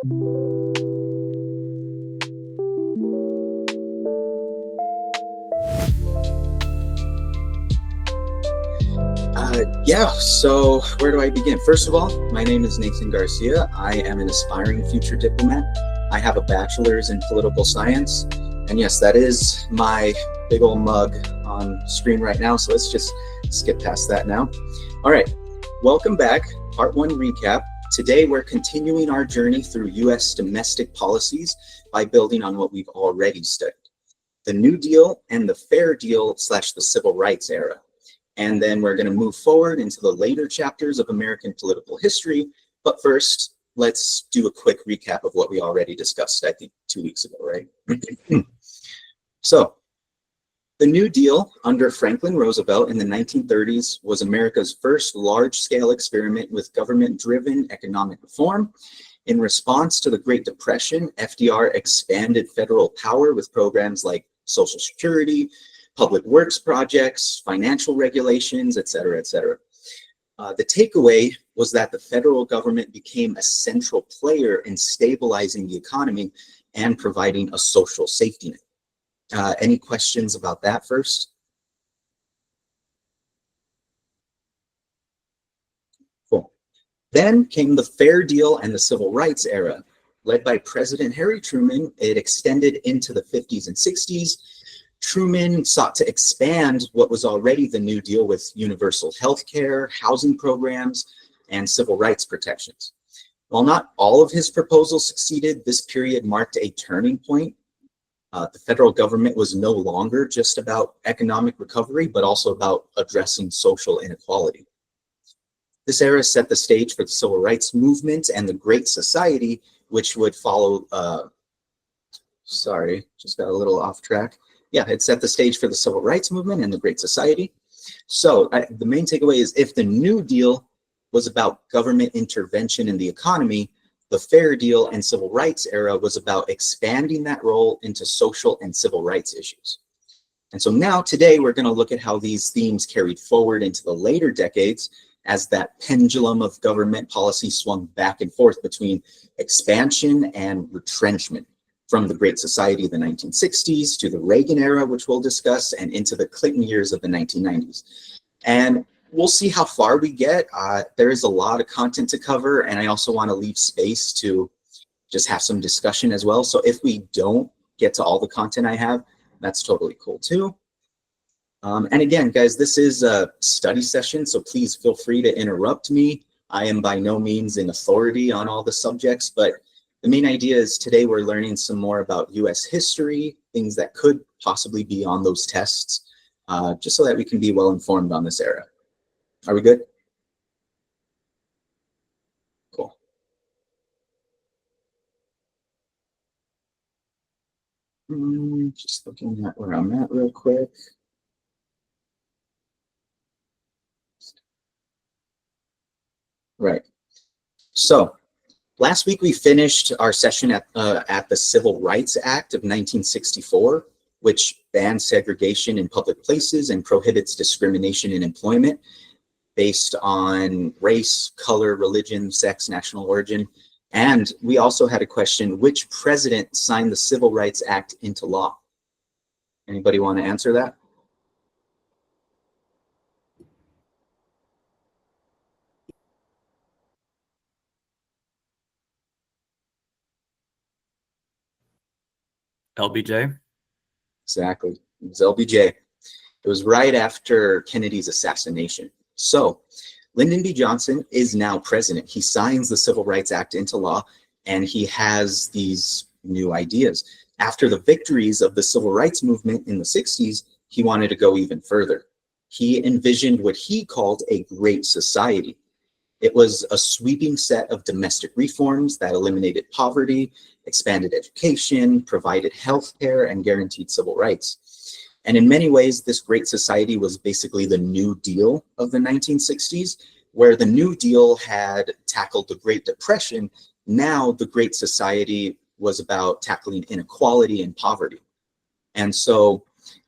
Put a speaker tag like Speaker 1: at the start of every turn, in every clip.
Speaker 1: Yeah, so where do I begin? First of all, my name is Nathan Garcia. I am an aspiring future diplomat. I have a bachelor's in political science. And yes, that is my big old mug on screen right now. So let's just skip past that now. All right, welcome back. Part 1 recap. Today, we're continuing our journey through U.S. domestic policies by building on what we've already studied. The New Deal and the Fair Deal / the Civil Rights era. And then we're going to move forward into the later chapters of American political history. But first, let's do a quick recap of what we already discussed, I think 2 weeks ago, right? So, the New Deal under Franklin Roosevelt in the 1930s was America's first large-scale experiment with government-driven economic reform. In response to the Great Depression, FDR expanded federal power with programs like Social Security, public works projects, financial regulations, et cetera, et cetera. The takeaway was that the federal government became a central player in stabilizing the economy and providing a social safety net. Any questions about that first? Cool. Then came the Fair Deal and the Civil Rights era. Led by President Harry Truman, it extended into the 50s and 60s. Truman sought to expand what was already the New Deal with universal health care, housing programs, and civil rights protections. While not all of his proposals succeeded, this period marked a turning point. The federal government was no longer just about economic recovery, but also about addressing social inequality. This era set the stage for the civil rights movement and the Great Society, which would follow, sorry, just got a little off track. Yeah, it set the stage for the civil rights movement and the Great Society. So the main takeaway is if the New Deal was about government intervention in the economy, the Fair Deal and Civil Rights era was about expanding that role into social and civil rights issues. And so now today we're going to look at how these themes carried forward into the later decades as that pendulum of government policy swung back and forth between expansion and retrenchment. From the Great Society of the 1960s to the Reagan era, which we'll discuss, and into the Clinton years of the 1990s. And we'll see how far we get. There is a lot of content to cover, and I also want to leave space to just have some discussion as well. So if we don't get to all the content I have, that's totally cool too. And again, guys, this is a study session, so please feel free to interrupt me. I am by no means an authority on all the subjects, but the main idea is today we're learning some more about U.S. history, things that could possibly be on those tests, just so that we can be well informed on this era. Are we good? Cool. Just looking at where I'm at real quick. Right. So, last week, we finished our session at the Civil Rights Act of 1964, which bans segregation in public places and prohibits discrimination in employment based on race, color, religion, sex, national origin. And we also had a question, which president signed the Civil Rights Act into law? Anybody want to answer that?
Speaker 2: LBJ?
Speaker 1: Exactly. It was LBJ. It was right after Kennedy's assassination. So Lyndon B. Johnson is now president. He signs the Civil Rights Act into law, and he has these new ideas. After the victories of the civil rights movement in the 60s, he wanted to go even further. He envisioned what he called a great society. It was a sweeping set of domestic reforms that eliminated poverty, expanded education, provided health care, and guaranteed civil rights. And in many ways, this great society was basically the New Deal of the 1960s, where the New Deal had tackled the Great Depression. Now the Great Society was about tackling inequality and poverty. And so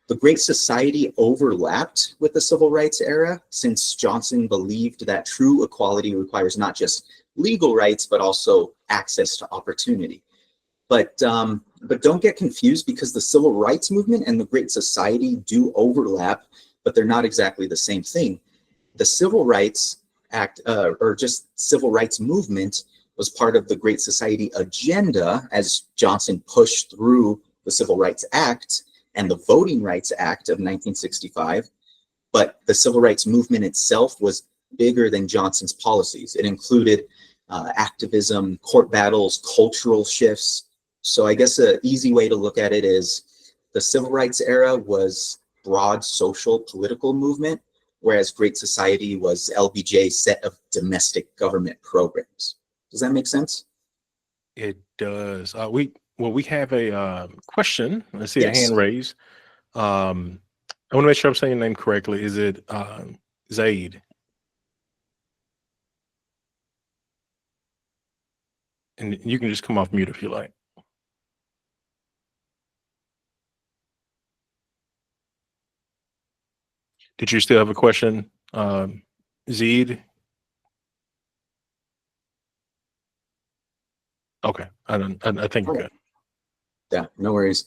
Speaker 1: the Great Society overlapped with the Civil Rights era, since Johnson believed that true equality requires not just legal rights, but also access to opportunity. But don't get confused, because the civil rights movement and the Great Society do overlap, but they're not exactly the same thing. The Civil Rights Act, or just Civil Rights Movement, was part of the Great Society agenda as Johnson pushed through the Civil Rights Act and the Voting Rights Act of 1965. But the Civil Rights Movement itself was bigger than Johnson's policies. It included activism, court battles, cultural shifts. So I guess an easy way to look at it is the Civil Rights era was broad social political movement, whereas Great Society was LBJ's set of domestic government programs. Does that make sense?
Speaker 2: It does. We have a question. Let's see,
Speaker 1: Yes.
Speaker 2: a hand raised. I want to make sure I'm saying your name correctly. Is it Zaid? And you can just come off mute if you like. Did you still have a question, Zaid? Okay, I think you're good.
Speaker 1: Yeah, no worries.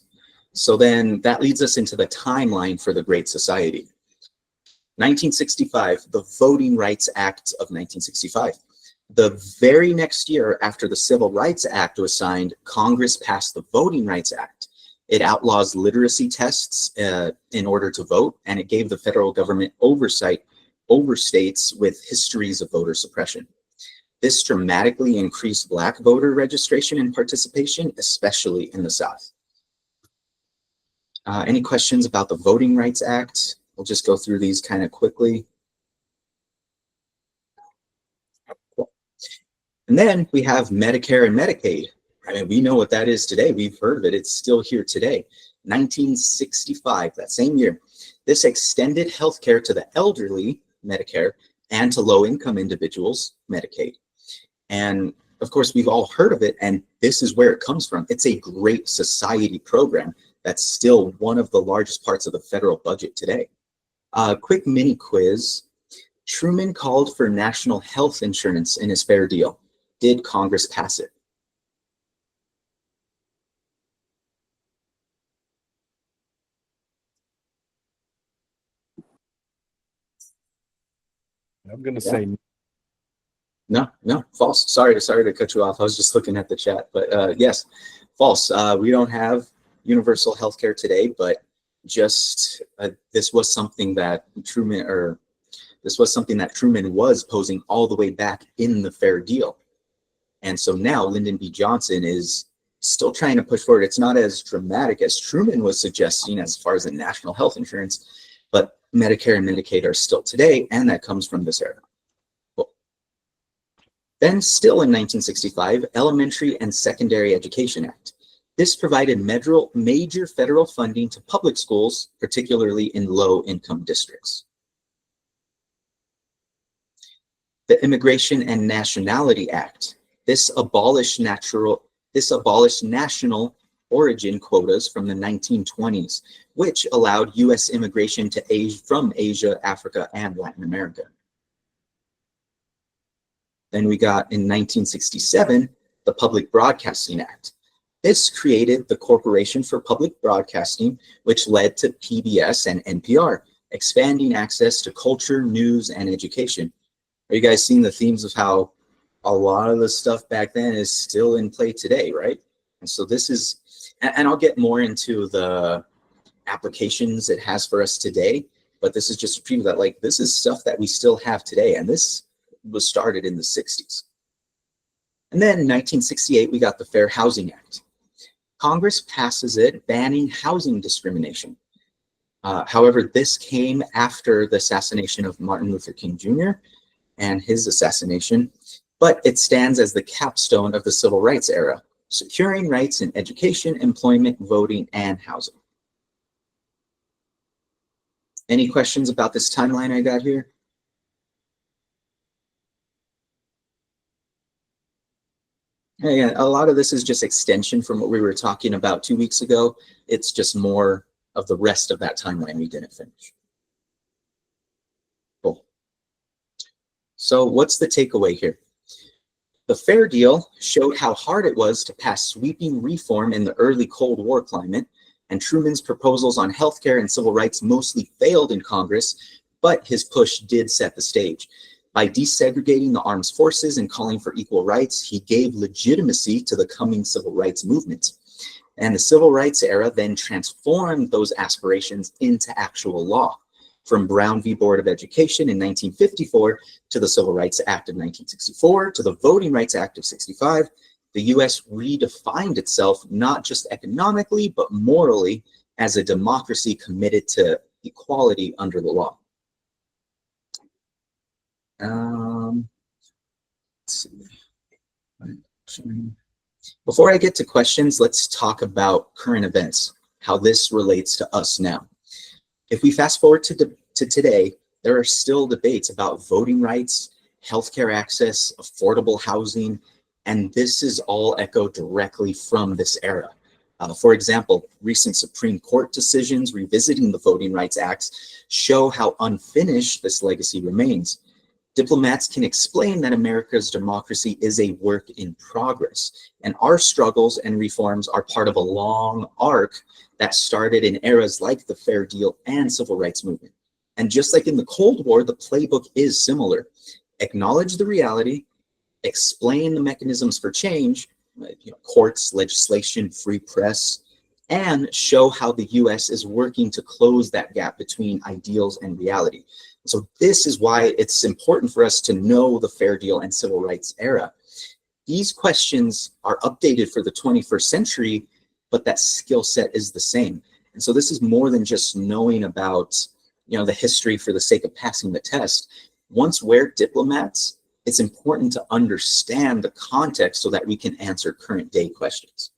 Speaker 1: So then that leads us into the timeline for the Great Society. 1965, the Voting Rights Act of 1965. The very next year after the Civil Rights Act was signed, Congress passed the Voting Rights Act. It outlaws literacy tests in order to vote, and it gave the federal government oversight over states with histories of voter suppression. This dramatically increased Black voter registration and participation, especially in the South. Any questions about the Voting Rights Act? We'll just go through these kind of quickly. And then we have Medicare and Medicaid. I mean, we know what that is today. We've heard of it. It's still here today. 1965, that same year. This extended healthcare to the elderly, Medicare, and to low-income individuals, Medicaid. And of course, we've all heard of it, and this is where it comes from. It's a Great Society program that's still one of the largest parts of the federal budget today. Quick mini quiz. Truman called for national health insurance in his Fair Deal. Did Congress pass it?
Speaker 2: I'm going to say
Speaker 1: no, false. Sorry to cut you off. I was just looking at the chat, but yes, false. We don't have universal health care today, but just this was something that Truman was posing all the way back in the Fair Deal. And so now Lyndon B. Johnson is still trying to push forward. It's not as dramatic as Truman was suggesting as far as the national health insurance, but Medicare and Medicaid are still today, and that comes from this era. Cool. Then still in 1965, Elementary and Secondary Education Act. This provided major federal funding to public schools, particularly in low-income districts. The Immigration and Nationality Act. This abolished national origin quotas from the 1920s, which allowed U.S. immigration from Asia, Africa, and Latin America. Then we got in 1967, the Public Broadcasting Act. This created the Corporation for Public Broadcasting, which led to PBS and NPR, expanding access to culture, news, and education. Are you guys seeing the themes of how a lot of the stuff back then is still in play today, right? And so this is, and I'll get more into the applications it has for us today, but this is just to prove that, like, this is stuff that we still have today, and this was started in the 60s. And then in 1968, we got the Fair Housing Act. Congress passes it, banning housing discrimination. However, this came after the assassination of Martin Luther King Jr. and his assassination, but it stands as the capstone of the civil rights era, securing rights in education, employment, voting, and housing. Any questions about this timeline I got here? Yeah, a lot of this is just extension from what we were talking about 2 weeks ago. It's just more of the rest of that timeline we didn't finish. Cool. So what's the takeaway here? The Fair Deal showed how hard it was to pass sweeping reform in the early Cold War climate, and Truman's proposals on healthcare and civil rights mostly failed in Congress, but his push did set the stage. By desegregating the armed forces and calling for equal rights, he gave legitimacy to the coming civil rights movement. And the civil rights era then transformed those aspirations into actual law. From Brown v. Board of Education in 1954 to the Civil Rights Act of 1964 to the Voting Rights Act of 65, the US redefined itself not just economically, but morally as a democracy committed to equality under the law. Let's see. Before I get to questions, let's talk about current events, how this relates to us now. If we fast forward to today, there are still debates about voting rights, healthcare access, affordable housing, and this is all echoed directly from this era. For example, recent Supreme Court decisions revisiting the Voting Rights Acts show how unfinished this legacy remains. Diplomats can explain that America's democracy is a work in progress, and our struggles and reforms are part of a long arc that started in eras like the Fair Deal and Civil Rights Movement. And just like in the Cold War, the playbook is similar. Acknowledge the reality, explain the mechanisms for change, courts, legislation, free press, and show how the US is working to close that gap between ideals and reality. So this is why it's important for us to know the Fair Deal and Civil Rights era. These questions are updated for the 21st century, but that skill set is the same. And so this is more than just knowing about, the history for the sake of passing the test. Once we're diplomats, it's important to understand the context so that we can answer current day questions.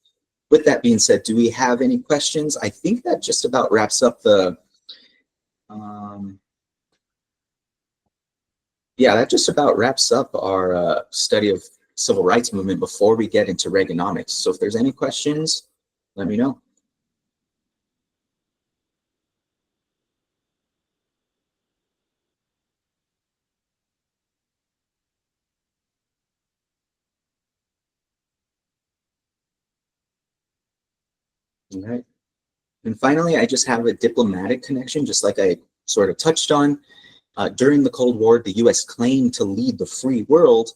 Speaker 1: With that being said, do we have any questions? I think that just about wraps up the, that just about wraps up our study of civil rights movement before we get into Reaganomics. So if there's any questions, let me know. All right. And finally, I just have a diplomatic connection, just like I sort of touched on. During the Cold War, the US claimed to lead the free world,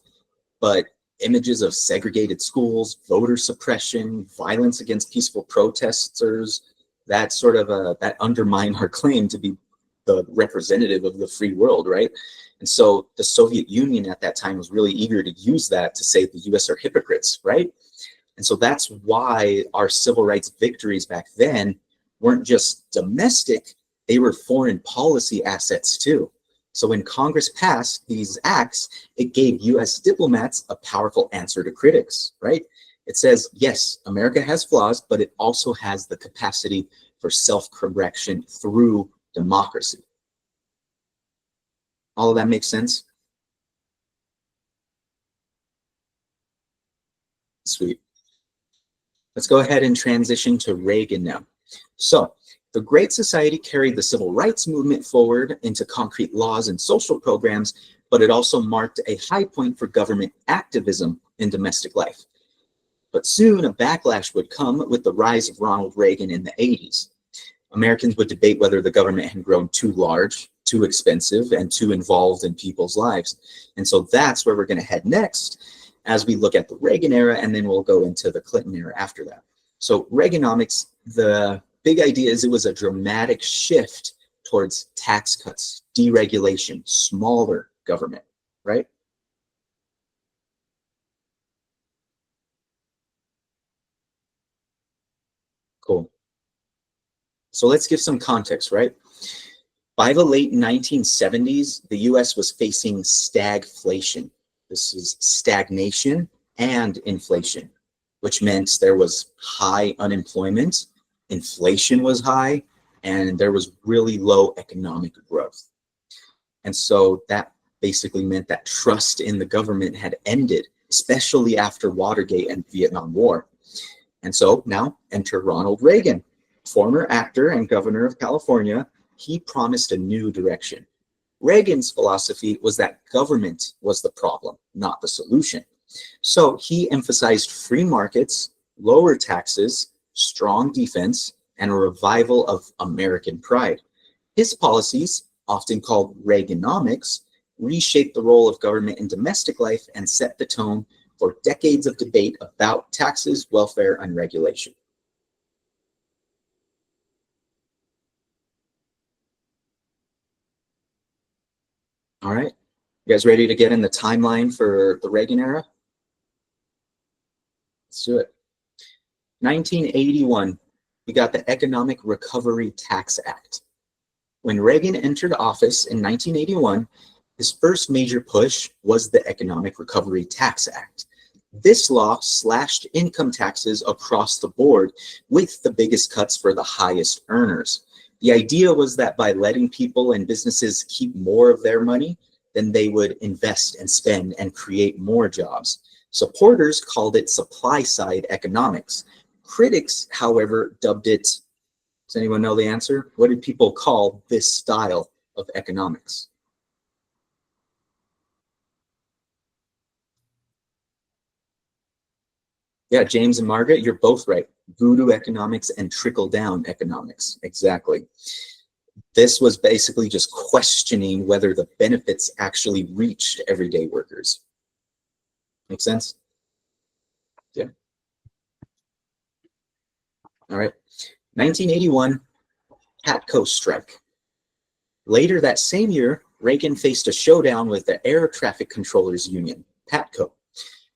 Speaker 1: but images of segregated schools, voter suppression, violence against peaceful protesters, that undermined our claim to be the representative of the free world, right? And so the Soviet Union at that time was really eager to use that to say the US are hypocrites, right? And so that's why our civil rights victories back then weren't just domestic, they were foreign policy assets too. So when Congress passed these acts, it gave US diplomats a powerful answer to critics, right? It says, yes, America has flaws, but it also has the capacity for self-correction through democracy. All of that makes sense? Sweet. Let's go ahead and transition to Reagan now. So the Great Society carried the civil rights movement forward into concrete laws and social programs, but it also marked a high point for government activism in domestic life. But soon a backlash would come with the rise of Ronald Reagan in the 80s. Americans would debate whether the government had grown too large, too expensive, and too involved in people's lives. And so that's where we're going to head next as we look at the Reagan era, and then we'll go into the Clinton era after that. So Reaganomics, the big idea is it was a dramatic shift towards tax cuts, deregulation, smaller government, right? Cool. So let's give some context, right? By the late 1970s, the US was facing stagflation. This is stagnation and inflation, which meant there was high unemployment, inflation was high, and there was really low economic growth. And so that basically meant that trust in the government had ended, especially after Watergate and Vietnam War. And so now enter Ronald Reagan, former actor and governor of California. He promised a new direction. Reagan's philosophy was that government was the problem, not the solution. So he emphasized free markets, lower taxes, strong defense, and a revival of American pride. His policies, often called Reaganomics, reshaped the role of government in domestic life and set the tone for decades of debate about taxes, welfare, and regulation. All right, you guys ready to get in the timeline for the Reagan era? Let's do it. 1981, we got the Economic Recovery Tax Act. When Reagan entered office in 1981, his first major push was the Economic Recovery Tax Act. This law slashed income taxes across the board, with the biggest cuts for the highest earners. The idea was that by letting people and businesses keep more of their money, then they would invest and spend and create more jobs. Supporters called it supply-side economics. Critics, however, dubbed it, does anyone know the answer? What did people call this style of economics? Yeah, James and Margaret, you're both right. Voodoo economics and trickle-down economics, exactly. This was basically just questioning whether the benefits actually reached everyday workers. Make sense? Yeah. All right. 1981, Patco strike. Later that same year, Reagan faced a showdown with the Air Traffic Controllers Union, Patco.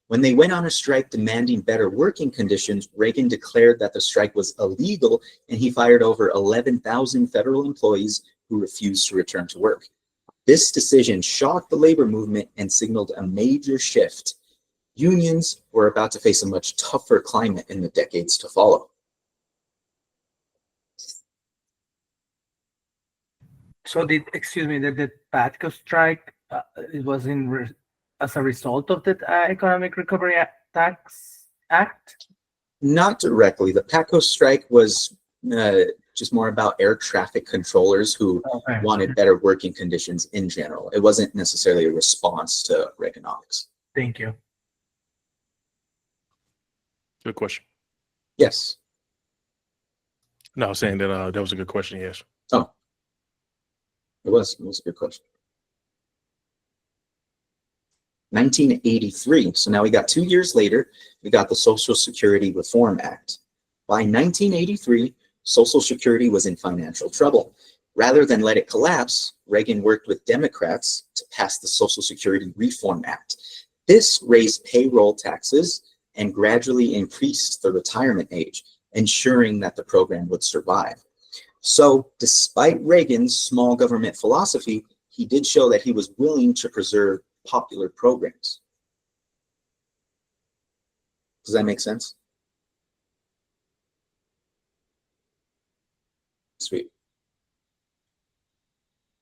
Speaker 1: When they went on a strike demanding better working conditions, Reagan declared that the strike was illegal, and he fired over 11,000 federal employees who refused to return to work. This decision shocked the labor movement and signaled a major shift. Unions were about to face a much tougher climate in the decades to follow.
Speaker 3: So did the Patco strike, it was as a result of the Economic Recovery Tax Act?
Speaker 1: Not directly. The Patco strike was just more about air traffic controllers who wanted better working conditions in general. It wasn't necessarily a response to Reaganomics.
Speaker 3: Thank you.
Speaker 2: Good question.
Speaker 1: Yes.
Speaker 2: No, I was saying that that was a good question. Yes.
Speaker 1: Oh, it was a good question. 1983. So now we got 2 years later, we got the Social Security Reform Act. By 1983, Social Security was in financial trouble. Rather than let it collapse, Reagan worked with Democrats to pass the Social Security Reform Act. This raised payroll taxes and gradually increased the retirement age, ensuring that the program would survive. So despite Reagan's small government philosophy, he did show that he was willing to preserve popular programs. Does that make sense? Sweet.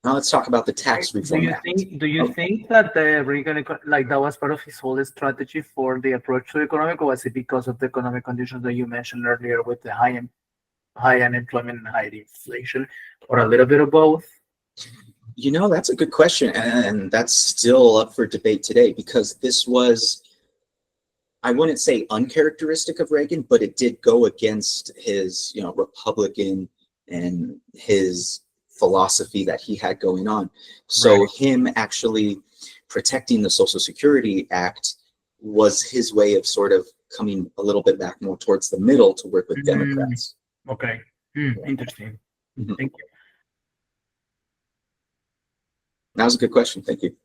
Speaker 1: Now let's talk about the tax reform act.
Speaker 3: Do you think that the Reagan, like, that was part of his whole strategy for the approach to economic, or was it because of the economic conditions that you mentioned earlier with the high unemployment and high inflation, or a little bit of both?
Speaker 1: You know, that's a good question, and that's still up for debate today, because this was, I wouldn't say uncharacteristic of Reagan, but it did go against his, Republican and his philosophy that he had going on. So
Speaker 3: Right.
Speaker 1: Him actually protecting the Social Security Act was his way of sort of coming a little bit back more towards the middle to work with Democrats.
Speaker 3: Okay. Interesting.
Speaker 1: Mhm.
Speaker 3: Thank you.
Speaker 1: That was a good question. Thank you.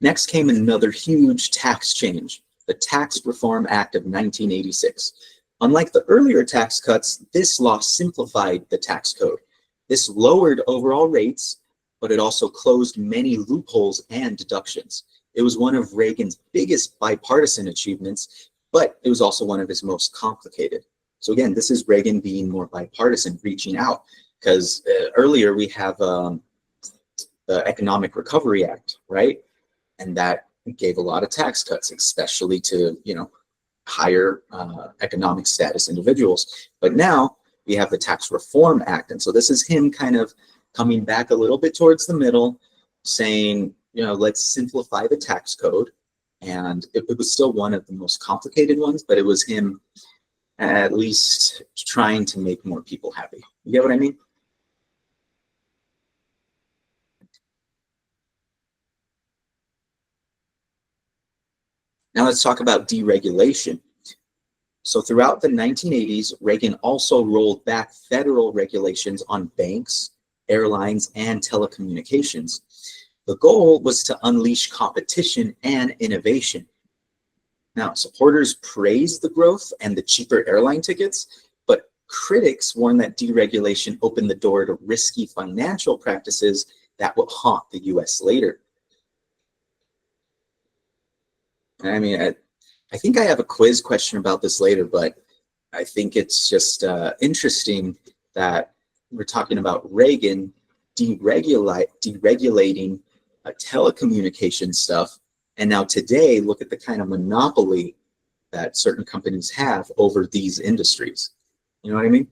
Speaker 1: Next came another huge tax change, the Tax Reform Act of 1986. Unlike the earlier tax cuts, this law simplified the tax code. This lowered overall rates, but it also closed many loopholes and deductions. It was one of Reagan's biggest bipartisan achievements, but it was also one of his most complicated. So again, this is Reagan being more bipartisan, reaching out, because earlier we have the Economic Recovery Act, right? And that gave a lot of tax cuts, especially to, higher economic status individuals. But now we have the Tax Reform Act. And so this is him kind of coming back a little bit towards the middle, saying, let's simplify the tax code And it was still one of the most complicated ones, but it was him at least trying to make more people happy. You get what I mean? Now let's talk about deregulation. So throughout the 1980s, Reagan also rolled back federal regulations on banks, airlines, and telecommunications. The goal was to unleash competition and innovation. Now, supporters praised the growth and the cheaper airline tickets, but critics warned that deregulation opened the door to risky financial practices that would haunt the US later. I mean, I think I have a quiz question about this later, but I think it's just interesting that we're talking about Reagan deregulating telecommunication stuff. And now today, look at the kind of monopoly that certain companies have over these industries. You know what I mean?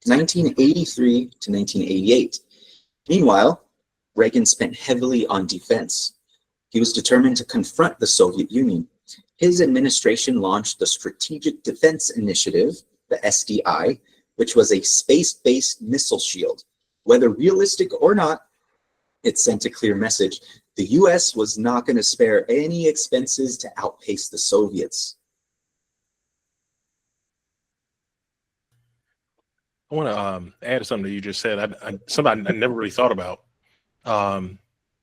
Speaker 1: (1983 to 1988). Meanwhile, Reagan spent heavily on defense. He was determined to confront the Soviet Union. His administration launched the Strategic Defense Initiative, the SDI, which was a space-based missile shield. Whether realistic or not, it sent a clear message. The US was not going to spare any expenses to outpace the Soviets.
Speaker 2: I want to add something that you just said. Something I never really thought about.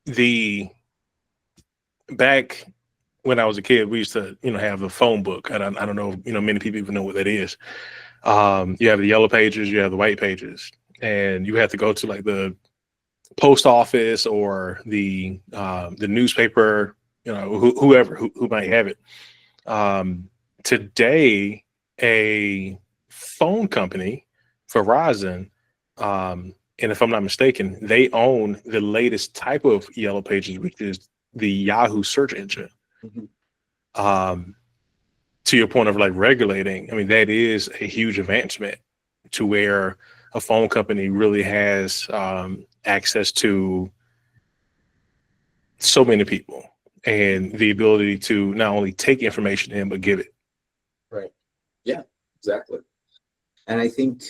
Speaker 2: The back when I was a kid, we used to, have the phone book. I don't know, many people even know what that is. You have the yellow pages, you have the white pages, and you have to go to like the post office or the newspaper, whoever who might have it. Today, a phone company, Verizon, and if I'm not mistaken, they own the latest type of yellow pages, which is the Yahoo search engine. Mm-hmm. To your point of like regulating, I mean, that is a huge advancement to where a phone company really has access to so many people and the ability to not only take information in, but give it.
Speaker 1: Right. Yeah, exactly. And I think,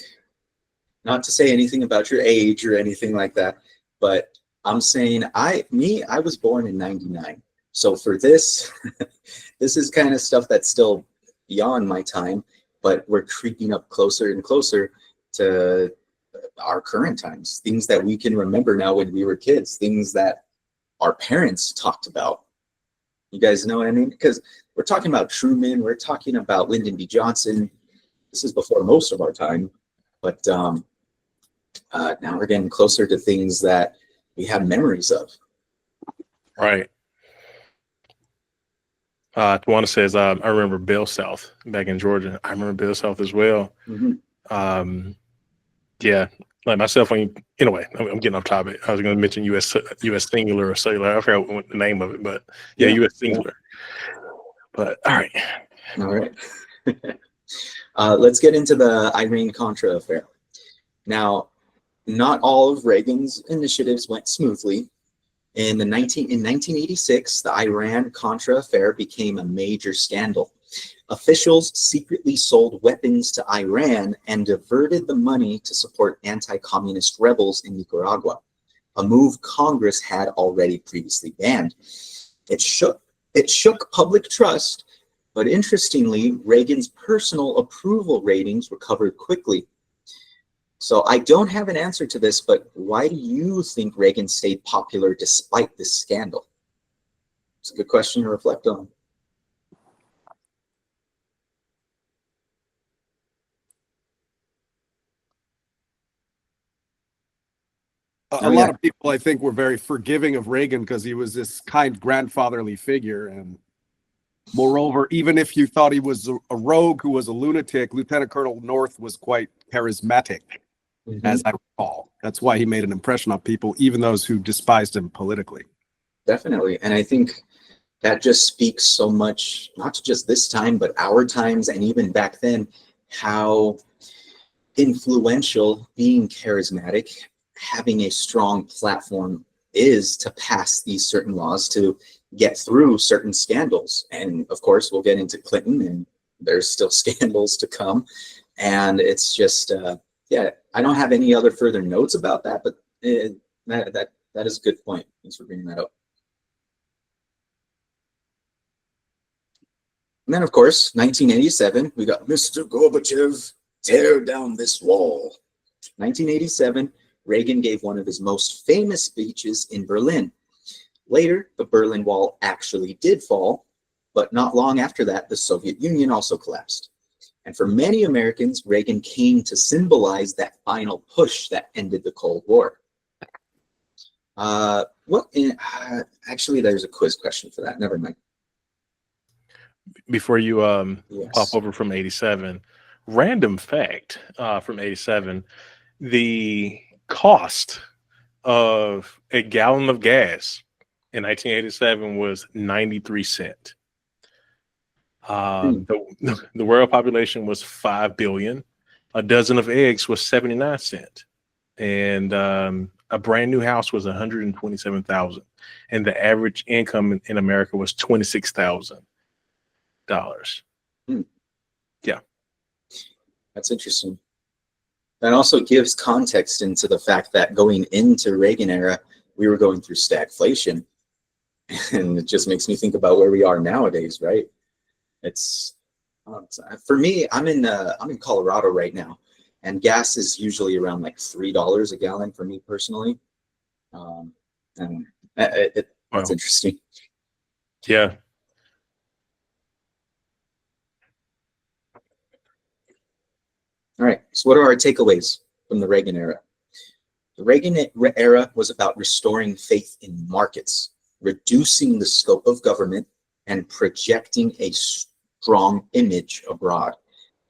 Speaker 1: not to say anything about your age or anything like that, but I'm saying I was born in 99. So for this, this is kind of stuff that's still beyond my time, but we're creeping up closer and closer to our current times, things that we can remember now when we were kids, things that our parents talked about. You guys know what I mean? Because we're talking about Truman, we're talking about Lyndon B. Johnson. This is before most of our time, but now we're getting closer to things that we have memories of.
Speaker 2: Right. Tawana says, I remember Bell South back in Georgia. I remember Bell South as well. Mm-hmm. Yeah, like myself, anyway, I'm getting off topic. I was going to mention US Singular or Cellular. I forgot what the name of it, but yeah, US Singular. But all right.
Speaker 1: All right. Let's get into the Iran-Contra affair. Now, not all of Reagan's initiatives went smoothly. In 1986, the Iran-Contra affair became a major scandal. Officials secretly sold weapons to Iran and diverted the money to support anti-communist rebels in Nicaragua, a move Congress had already previously banned. It shook public trust, but interestingly, Reagan's personal approval ratings recovered quickly. So I don't have an answer to this, but why do you think Reagan stayed popular despite this scandal? It's a good question to reflect on.
Speaker 4: A lot of people, I think, were very forgiving of Reagan because he was this kind grandfatherly figure. And moreover, even if you thought he was a rogue who was a lunatic, Lieutenant Colonel North was quite charismatic, as I recall. That's why he made an impression on people, even those who despised him politically.
Speaker 1: Definitely. And I think that just speaks so much, not to just this time, but our times, and even back then, how influential being charismatic having a strong platform is to pass these certain laws to get through certain scandals. And of course, we'll get into Clinton, and there's still scandals to come. And it's just, yeah, I don't have any other further notes about that, but that is a good point. Thanks for bringing that up. And then, of course, 1987, we got Mr. Gorbachev, tear down this wall. 1987, Reagan gave one of his most famous speeches in Berlin. Later, the Berlin Wall actually did fall, but not long after that, the Soviet Union also collapsed. And for many Americans, Reagan came to symbolize that final push that ended the Cold War. Actually, there's a quiz question for that. Never mind.
Speaker 2: Before you
Speaker 1: Yes.
Speaker 2: pop over from 87, random fact from 87, the cost of a gallon of gas in 1987 was 93 cents. The world population was 5 billion. A dozen of eggs was 79 cents. And a brand new house was 127,000. And the average income in America was $26,000. Yeah.
Speaker 1: That's interesting. That also gives context into the fact that going into Reagan era, we were going through stagflation. And it just makes me think about where we are nowadays, right? It's for me, I'm in Colorado right now, and gas is usually around like $3 a gallon for me personally. And it's interesting.
Speaker 2: Yeah.
Speaker 1: All right, so what are our takeaways from the Reagan era? The Reagan era was about restoring faith in markets, reducing the scope of government, and projecting a strong image abroad.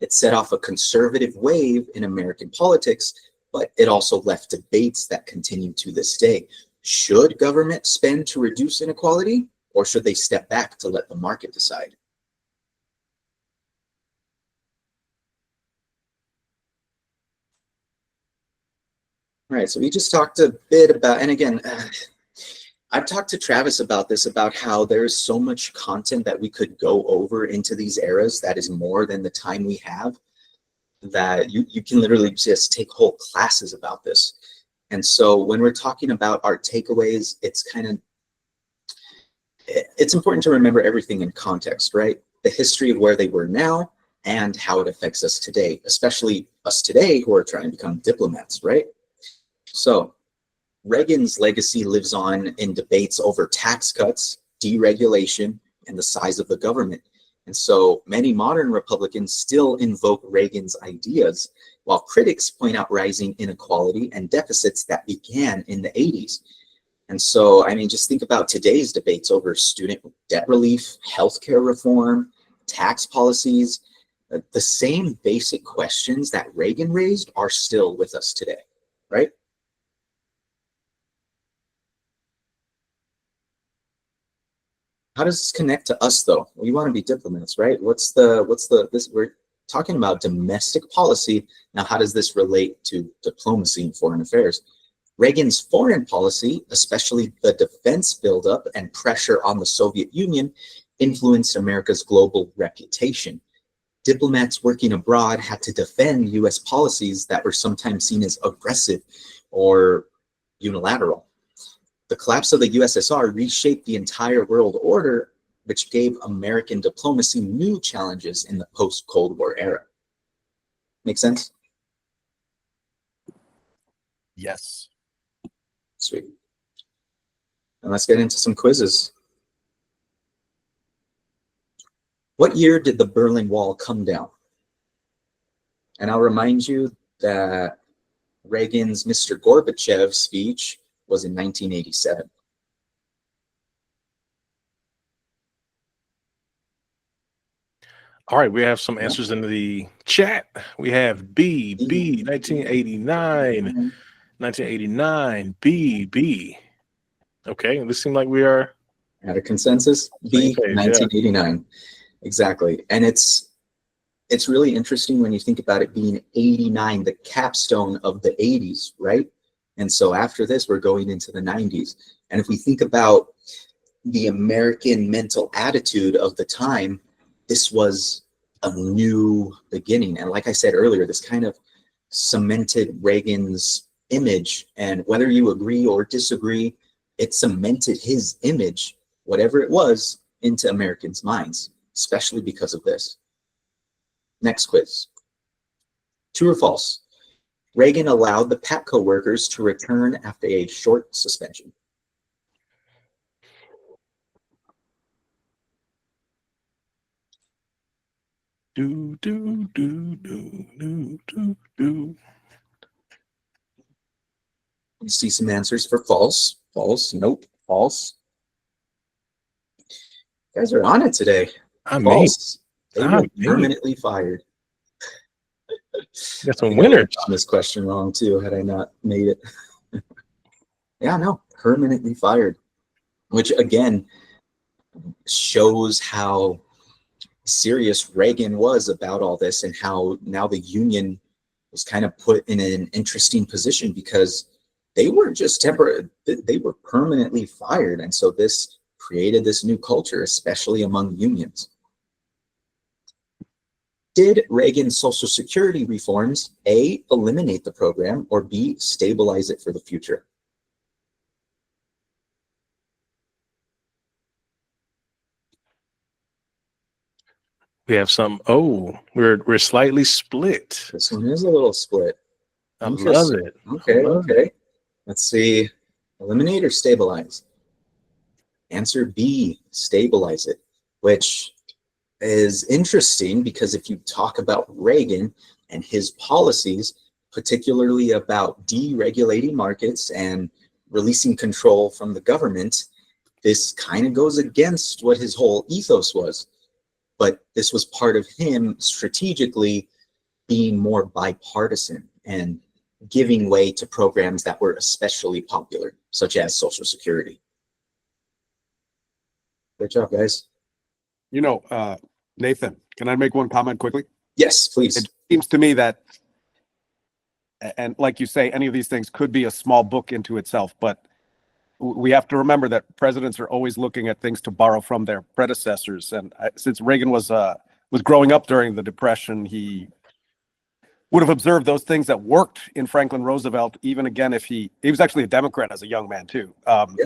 Speaker 1: It set off a conservative wave in American politics, but it also left debates that continue to this day. Should government spend to reduce inequality, or should they step back to let the market decide? All right, so we just talked a bit about, and again, I've talked to Travis about this, about how there's so much content that we could go over into these eras that is more than the time we have, that you can literally just take whole classes about this. And so when we're talking about our takeaways, it's important to remember everything in context, right? The history of where they were now and how it affects us today, especially us today who are trying to become diplomats, right? So Reagan's legacy lives on in debates over tax cuts, deregulation, and the size of the government. And so many modern Republicans still invoke Reagan's ideas, while critics point out rising inequality and deficits that began in the 80s. And so, I mean, just think about today's debates over student debt relief, healthcare reform, tax policies. The same basic questions that Reagan raised are still with us today, right? How does this connect to us, though? We want to be diplomats, right? We're talking about domestic policy. Now, how does this relate to diplomacy and foreign affairs? Reagan's foreign policy, especially the defense buildup and pressure on the Soviet Union, influenced America's global reputation. Diplomats working abroad had to defend US policies that were sometimes seen as aggressive or unilateral. The collapse of the USSR reshaped the entire world order, which gave American diplomacy new challenges in the post-Cold War era. Make sense?
Speaker 4: Yes.
Speaker 1: Sweet. And let's get into some quizzes. What year did the Berlin Wall come down? And I'll remind you that Reagan's Mr. Gorbachev speech was in 1987.
Speaker 2: All right, we have some answers in the chat. We have B, 1989, 1989, Okay, this seems like we are
Speaker 1: at a consensus. B,
Speaker 2: page,
Speaker 1: 1989. Exactly. And it's really interesting when you think about it being 89, the capstone of the 80s, right? And so after this, we're going into the 90s. And if we think about the American mental attitude of the time, this was a new beginning. And like I said earlier, this kind of cemented Reagan's image. And whether you agree or disagree, it cemented his image, whatever it was, into Americans' minds, especially because of this. Next quiz. True or false? Reagan allowed the PATCO workers to return after a short suspension.
Speaker 2: Do, do, do, do, do, do, do.
Speaker 1: You see some answers for false. False. Nope. False. You guys are on it today.
Speaker 2: I mean,
Speaker 1: False. They were permanently fired.
Speaker 2: got some winners.
Speaker 1: On this question wrong too, had I not made it. Yeah, no, permanently fired, which again shows how serious Reagan was about all this, and how now the union was kind of put in an interesting position, because they weren't just temporary, they were permanently fired. And so this created this new culture, especially among unions. Did Reagan's Social Security reforms, A, eliminate the program, or B, stabilize it for the future?
Speaker 2: We have some. Oh, we're slightly split.
Speaker 1: This one is a little split.
Speaker 2: I love it.
Speaker 1: Okay,
Speaker 2: I love
Speaker 1: okay. Let's see. Eliminate or stabilize? Answer B, stabilize it, which is interesting, because if you talk about Reagan and his policies, particularly about deregulating markets and releasing control from the government, this kind of goes against what his whole ethos was. But this was part of him strategically being more bipartisan and giving way to programs that were especially popular, such as Social Security. Great job, guys.
Speaker 4: You know, Nathan, can I make one comment quickly?
Speaker 1: Yes, please.
Speaker 4: It seems to me that, and like you say, any of these things could be a small book into itself, but we have to remember that presidents are always looking at things to borrow from their predecessors. And since Reagan was growing up during the Depression, he would have observed those things that worked in Franklin Roosevelt, even again if he was actually a Democrat as a young man too.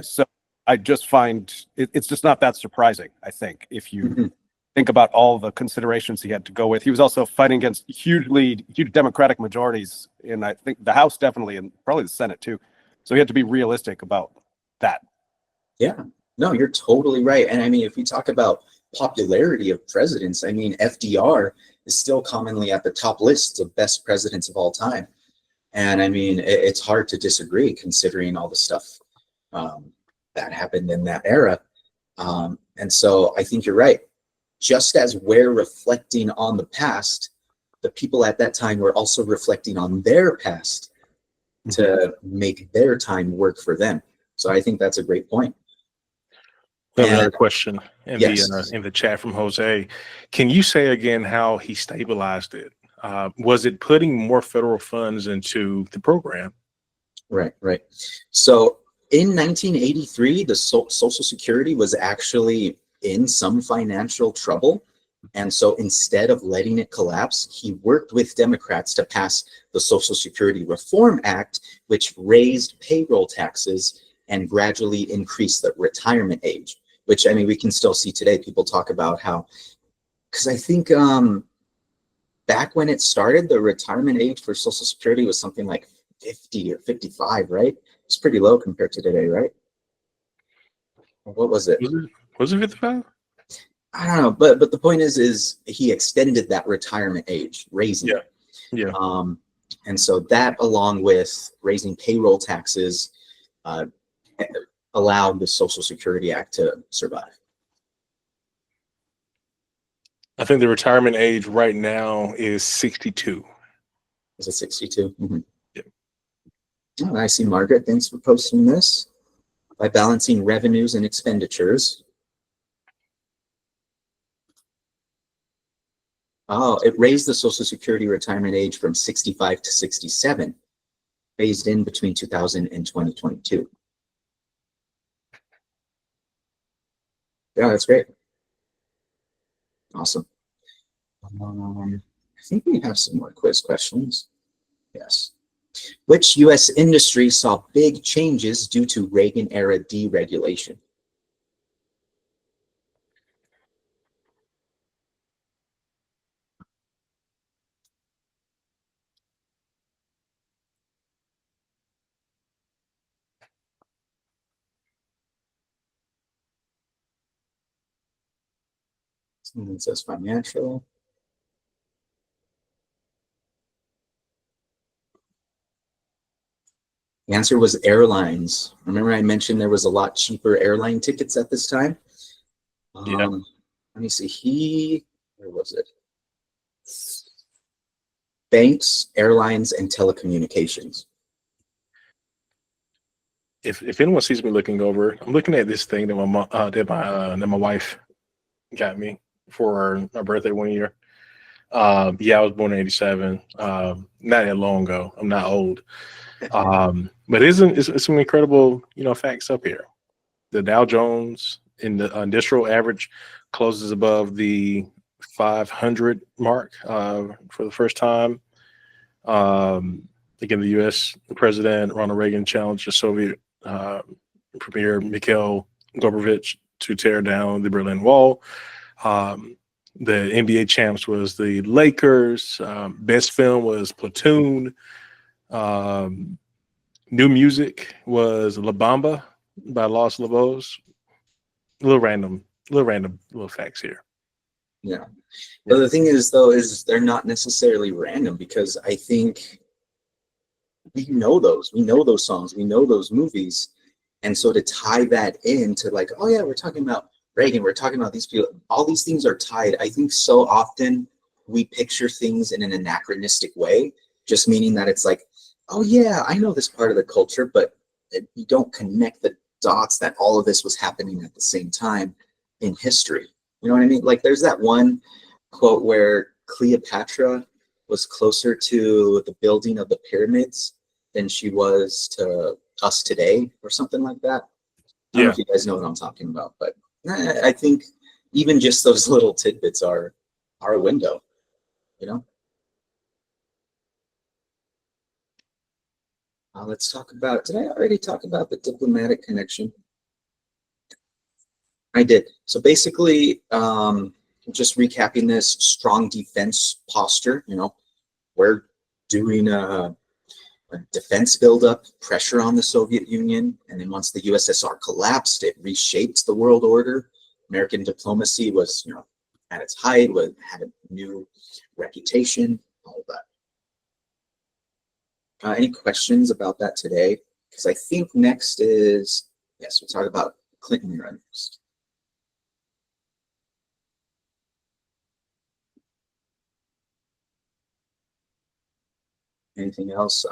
Speaker 4: So I just find it's just not that surprising, I think, if you think about all the considerations he had to go with. He was also fighting against huge Democratic majorities in, I think, the House definitely, and probably the Senate too. So he had to be realistic about that.
Speaker 1: Yeah, no, you're totally right. And I mean, if we talk about popularity of presidents, I mean, FDR is still commonly at the top lists of best presidents of all time. And I mean, it's hard to disagree, considering all the stuff that happened in that era. And so I think you're right. Just as we're reflecting on the past, the people at that time were also reflecting on their past to make their time work for them. So I think that's a great point.
Speaker 2: We have another question in
Speaker 1: Yes.
Speaker 2: the chat from Jose. Can you say again how he stabilized it? Was it putting more federal funds into the program?
Speaker 1: Right. So in 1983, the Social Security was actually in some financial trouble. And so instead of letting it collapse, he worked with Democrats to pass the Social Security Reform Act, which raised payroll taxes and gradually increased the retirement age, which, I mean, we can still see today. People talk about how, because I think back when it started, the retirement age for Social Security was something like 50 or 55, right? It's pretty low compared to today, right? What was it?
Speaker 2: Was it 55?
Speaker 1: I don't know, but the point is he extended that retirement age, raising it.
Speaker 2: Yeah.
Speaker 1: And so that, along with raising payroll taxes, allowed the Social Security Act to survive.
Speaker 2: I think the retirement age right now is 62.
Speaker 1: Is it 62? Mm-hmm.
Speaker 2: Yeah.
Speaker 1: Oh, I see, Margaret. Thanks for posting this. By balancing revenues and expenditures. Oh, it raised the Social Security retirement age from 65 to 67. phased in between 2000 and 2022. Yeah, that's great. Awesome. I think we have some more quiz questions. Yes. Which U.S. industry saw big changes due to Reagan-era deregulation? Someone says financial. The answer was airlines. Remember I mentioned there was a lot cheaper airline tickets at this time?
Speaker 2: Yeah.
Speaker 1: Let me see. Where was it? Banks, airlines, and telecommunications.
Speaker 2: If anyone sees me looking over, I'm looking at this thing that my wife got me for my birthday one year. Yeah, I was born in '87. Not that long ago. I'm not old. But it's some incredible, facts up here. The Dow Jones in the industrial average closes above the 500 mark for the first time. Again, the U.S. President Ronald Reagan challenged the Soviet Premier Mikhail Gorbachev to tear down the Berlin Wall. The NBA champs was the Lakers. Best film was Platoon. New music was La Bamba by Los Lobos. Little random facts here.
Speaker 1: Yeah. But the thing is, though, is they're not necessarily random, because I think we know those songs, we know those movies. And so to tie that into like, oh yeah, we're talking about Reagan, we're talking about these people, all these things are tied. I think so often we picture things in an anachronistic way, just meaning that it's like, oh yeah, I know this part of the culture, but you don't connect the dots that all of this was happening at the same time in history. You know what I mean? Like there's that one quote where Cleopatra was closer to the building of the pyramids than she was to us today, or something like that. I don't know if you guys know what I'm talking about, but I think even just those little tidbits are a window, let's talk about, did I already talk about the diplomatic connection? I did. So basically, just recapping this, strong defense posture, we're doing a defense buildup, pressure on the Soviet Union, and then once the USSR collapsed, it reshaped the world order. American diplomacy was, at its height, had a new reputation, all of that. Any questions about that today? Because I think next is, yes, we'll talk about Clinton era next. Anything else?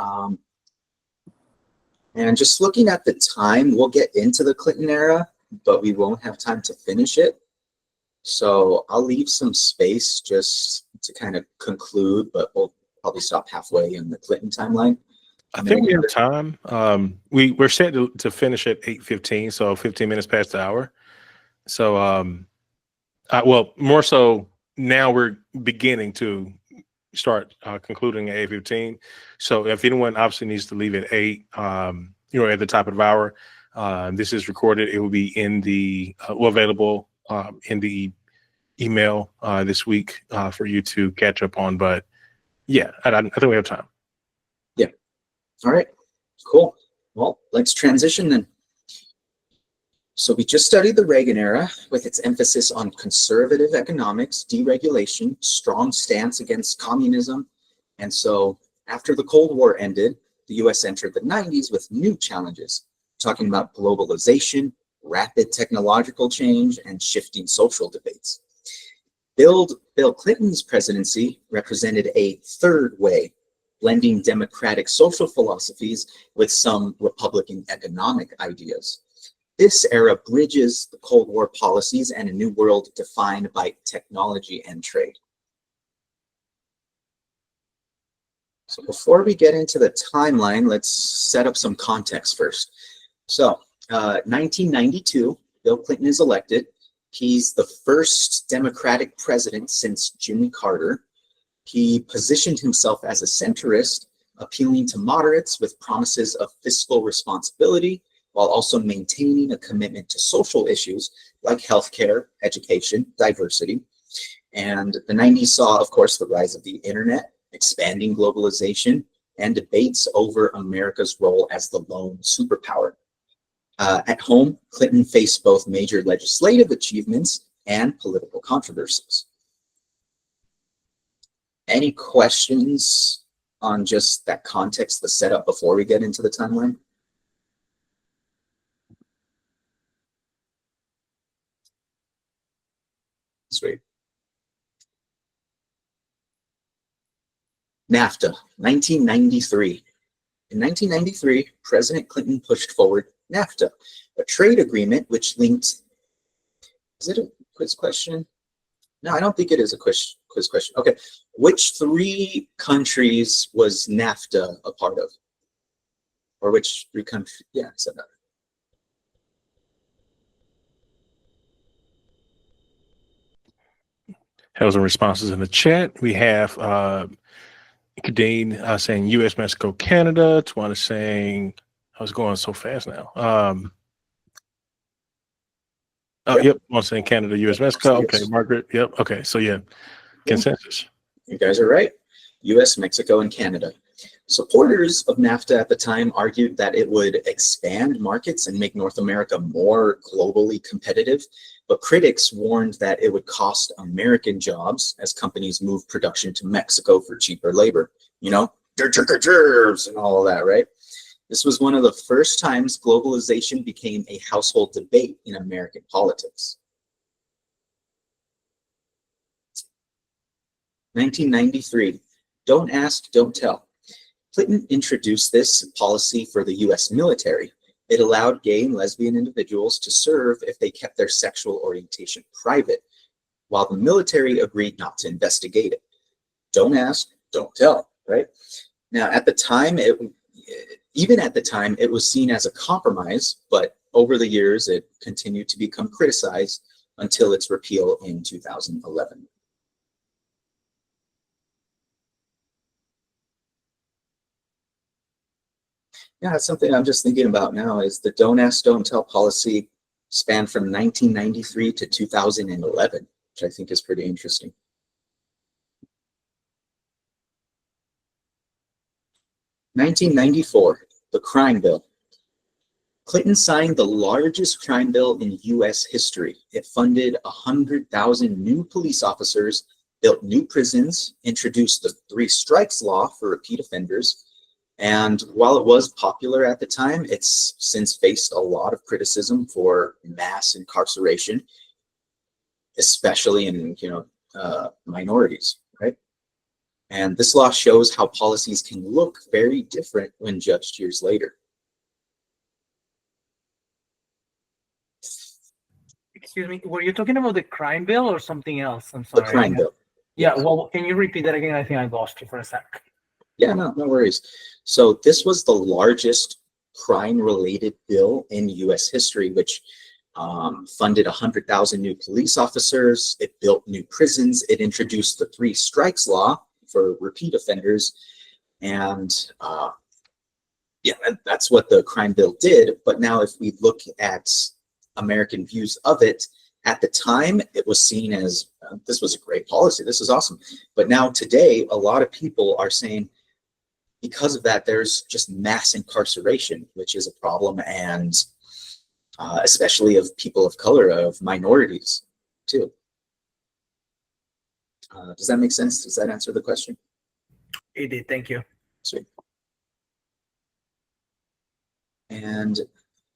Speaker 1: And just looking at the time, we'll get into the Clinton era, but we won't have time to finish it. So I'll leave some space just to kind of conclude, but we'll probably stop halfway in the Clinton timeline.
Speaker 2: I think we have time. We're set to finish at 8:15, so 15 minutes past the hour. So, well, more so now we're beginning to start concluding at 8:15. So if anyone obviously needs to leave at 8, at the top of the hour, this is recorded. It will be in the available in the email this week for you to catch up on. But yeah, I think we have time.
Speaker 1: Yeah. All right. Cool. Well, let's transition then. So we just studied the Reagan era with its emphasis on conservative economics, deregulation, strong stance against communism. And so after the Cold War ended, the US entered the 90s with new challenges, talking about globalization, rapid technological change, and shifting social debates. Bill Clinton's presidency represented a third way, blending democratic social philosophies with some Republican economic ideas. This era bridges the Cold War policies and a new world defined by technology and trade. So before we get into the timeline, let's set up some context first. So 1992, Bill Clinton is elected. He's the first Democratic president since Jimmy Carter. He positioned himself as a centrist, appealing to moderates with promises of fiscal responsibility, while also maintaining a commitment to social issues like healthcare, education, diversity. And the 90s saw, of course, the rise of the internet, expanding globalization, and debates over America's role as the lone superpower. At home, Clinton faced both major legislative achievements and political controversies. Any questions on just that context, the setup before we get into the timeline? Sweet. NAFTA, 1993. In 1993, President Clinton pushed forward NAFTA, a trade agreement which linked, is it a quiz question? No, I don't think it is a quiz question. Okay, which 3 countries was NAFTA a part of? Or which 3 countries? Yeah, I said that.
Speaker 2: Have some responses in the chat. We have Kadeen saying US, Mexico, Canada. Tuan is saying, I was going so fast now. Yep. I'm saying Canada, US, Mexico. Okay, Margaret. Yep. Okay. So yeah, consensus.
Speaker 1: You guys are right. US, Mexico, and Canada. Supporters of NAFTA at the time argued that it would expand markets and make North America more globally competitive, but critics warned that it would cost American jobs as companies moved production to Mexico for cheaper labor. You know, and all of that, right? This was one of the first times globalization became a household debate in American politics. 1993, don't ask, don't tell. Clinton introduced this policy for the US military. It allowed gay and lesbian individuals to serve if they kept their sexual orientation private, while the military agreed not to investigate it. Don't ask, don't tell, right? Now, at the time, even at the time, it was seen as a compromise, but over the years, it continued to become criticized until its repeal in 2011. Yeah, that's something I'm just thinking about now is the don't ask, don't tell policy spanned from 1993 to 2011, which I think is pretty interesting. (1994), the crime bill. Clinton signed the largest crime bill in US history. It funded 100,000 new police officers, built new prisons, introduced the 3 strikes law for repeat offenders, and while it was popular at the time, it's since faced a lot of criticism for mass incarceration, especially in minorities, right? And this law shows how policies can look very different when judged years later.
Speaker 3: Excuse me, were you talking about the crime bill or something else? I'm sorry.
Speaker 1: The crime bill.
Speaker 3: Yeah, well, can you repeat that again? I think I lost you for a sec.
Speaker 1: Yeah, no worries. So this was the largest crime-related bill in US history, which funded 100,000 new police officers. It built new prisons. It introduced the 3 strikes law for repeat offenders. And yeah, that's what the crime bill did. But now if we look at American views of it, at the time, it was seen as, this was a great policy. This is awesome. But now today, a lot of people are saying, because of that, there's just mass incarceration, which is a problem, and especially of people of color, of minorities, too. Does that make sense? Does that answer the question?
Speaker 3: It did, thank you.
Speaker 1: Sweet. And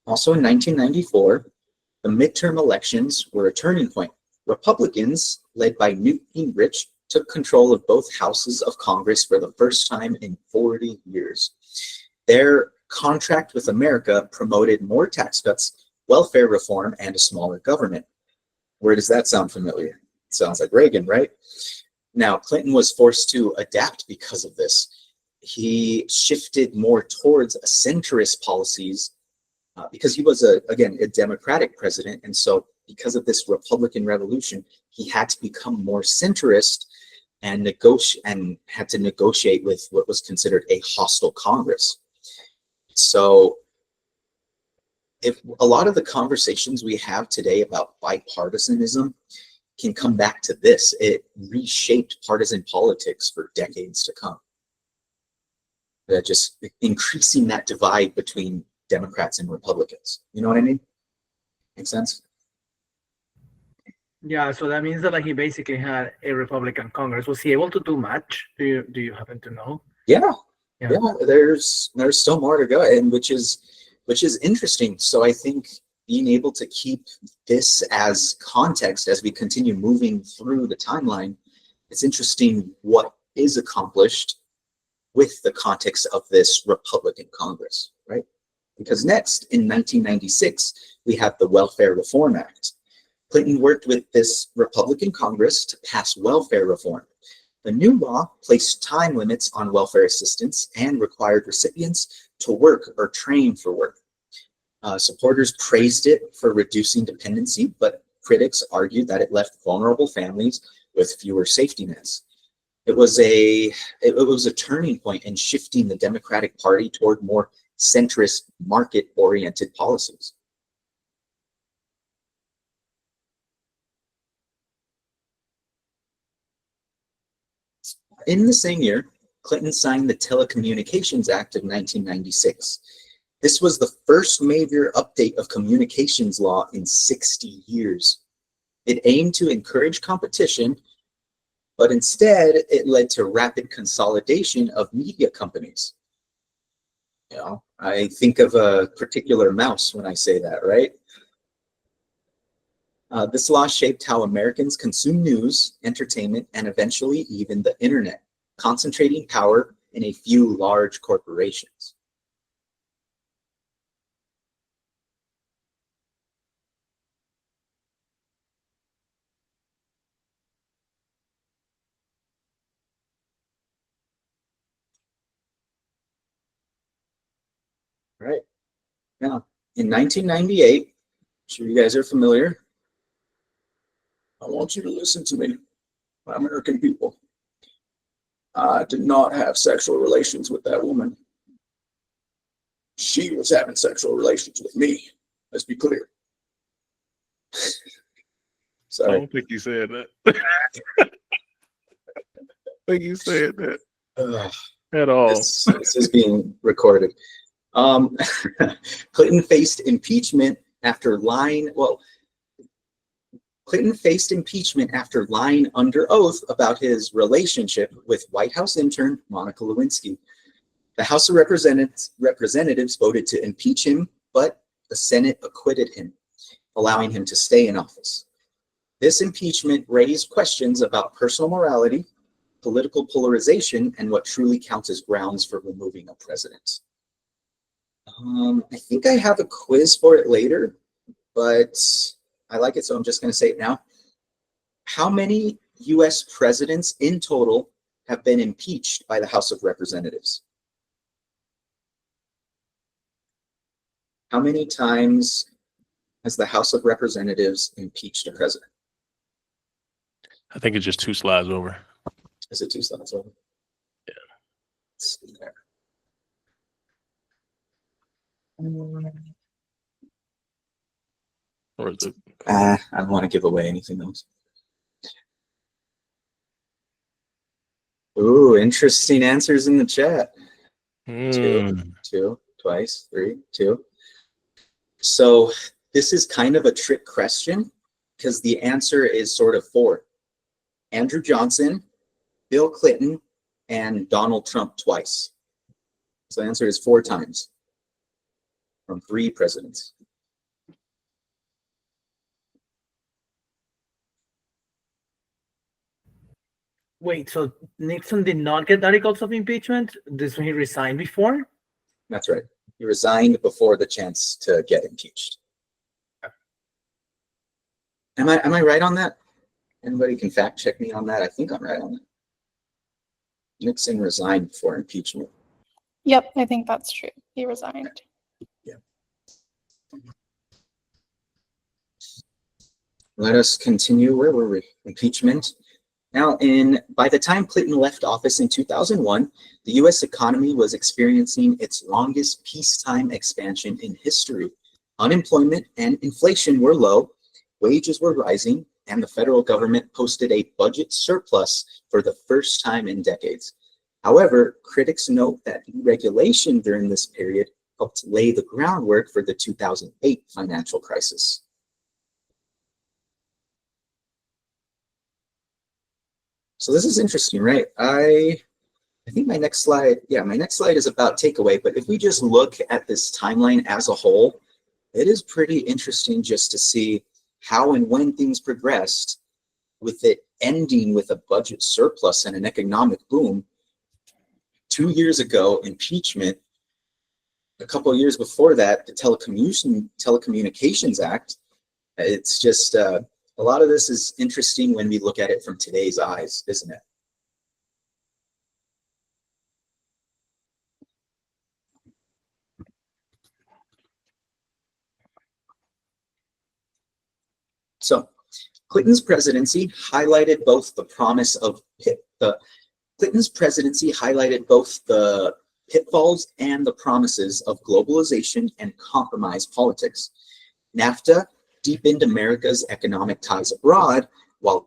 Speaker 1: also in 1994, the midterm elections were a turning point. Republicans, led by Newt Gingrich, took control of both houses of Congress for the first time in 40 years. Their contract with America promoted more tax cuts, welfare reform, and a smaller government. Where does that sound familiar? It sounds like Reagan, right? Now, Clinton was forced to adapt because of this. he shifted more towards a centrist policies because he was again a Democratic president, and so because of this Republican revolution, he had to become more centrist and had to negotiate with what was considered a hostile Congress. So if a lot of the conversations we have today about bipartisanism can come back to this, it reshaped partisan politics for decades to come. Just increasing that divide between Democrats and Republicans. You know what I mean? Make sense?
Speaker 3: Yeah, so that means that like he basically had a Republican Congress. Was he able to do much? Do you happen to know?
Speaker 1: Yeah.
Speaker 3: Yeah.
Speaker 1: There's still more to go, and which is interesting. So I think being able to keep this as context as we continue moving through the timeline, it's interesting what is accomplished with the context of this Republican Congress, right? Because next, in 1996, we have the Welfare Reform Act. Clinton worked with this Republican Congress to pass welfare reform. The new law placed time limits on welfare assistance and required recipients to work or train for work. Supporters praised it for reducing dependency, but critics argued that it left vulnerable families with fewer safety nets. It was a turning point in shifting the Democratic Party toward more centrist, market-oriented policies. In the same year, Clinton signed the Telecommunications Act of 1996. This was the first major update of communications law in 60 years. It aimed to encourage competition, but instead it led to rapid consolidation of media companies. You know, I think of a particular mouse when I say that, right? This law shaped how Americans consume news, entertainment, and eventually even the internet, concentrating power in a few large corporations. Right. Now, in 1998, I'm sure you guys are familiar. I want you to listen to me, my American people. I did not have sexual relations with that woman. She was having sexual relations with me. Let's be clear.
Speaker 2: I
Speaker 1: Sorry.
Speaker 2: don't think you said that. I think you said that at all.
Speaker 1: This is being recorded. Clinton faced impeachment after lying. Well, Clinton faced impeachment after lying under oath about his relationship with White House intern Monica Lewinsky. The House of Representatives voted to impeach him, but the Senate acquitted him, allowing him to stay in office. This impeachment raised questions about personal morality, political polarization, and what truly counts as grounds for removing a president. I think I have a quiz for it later, but I like it, so I'm just going to say it now. How many U.S. presidents in total have been impeached by the House of Representatives? How many times has the House of Representatives impeached a president?
Speaker 2: I think it's just 2 slides over.
Speaker 1: Is it 2 slides over?
Speaker 2: Yeah.
Speaker 1: Let's see there.
Speaker 2: Or is it?
Speaker 1: I don't want to give away anything else. Ooh, interesting answers in the chat. 2, twice, 3, 2. So this is kind of a trick question because the answer is sort of 4. Andrew Johnson, Bill Clinton, and Donald Trump twice. So the answer is 4 times from 3 presidents.
Speaker 3: Wait, so Nixon did not get articles of impeachment? This when he resigned before?
Speaker 1: That's right. He resigned before the chance to get impeached. Am I right on that? Anybody can fact check me on that? I think I'm right on that. Nixon resigned before impeachment.
Speaker 5: Yep, I think that's true. He resigned.
Speaker 1: Let us continue. Where were we? Impeachment. Now, by the time Clinton left office in 2001, the U.S. economy was experiencing its longest peacetime expansion in history. Unemployment and inflation were low, wages were rising, and the federal government posted a budget surplus for the first time in decades. However, critics note that deregulation during this period helped lay the groundwork for the 2008 financial crisis. So this is interesting, right? I think my next slide is about takeaway, but if we just look at this timeline as a whole, it is pretty interesting just to see how and when things progressed, with it ending with a budget surplus and an economic boom. 2 years ago, impeachment. A couple of years before that, the Telecommunications Act. It's just a lot of this is interesting when we look at it from today's eyes, isn't it? So, Clinton's presidency highlighted both the promise of Clinton's presidency highlighted both the pitfalls and the promises of globalization and compromise politics. NAFTA deepened America's economic ties abroad, while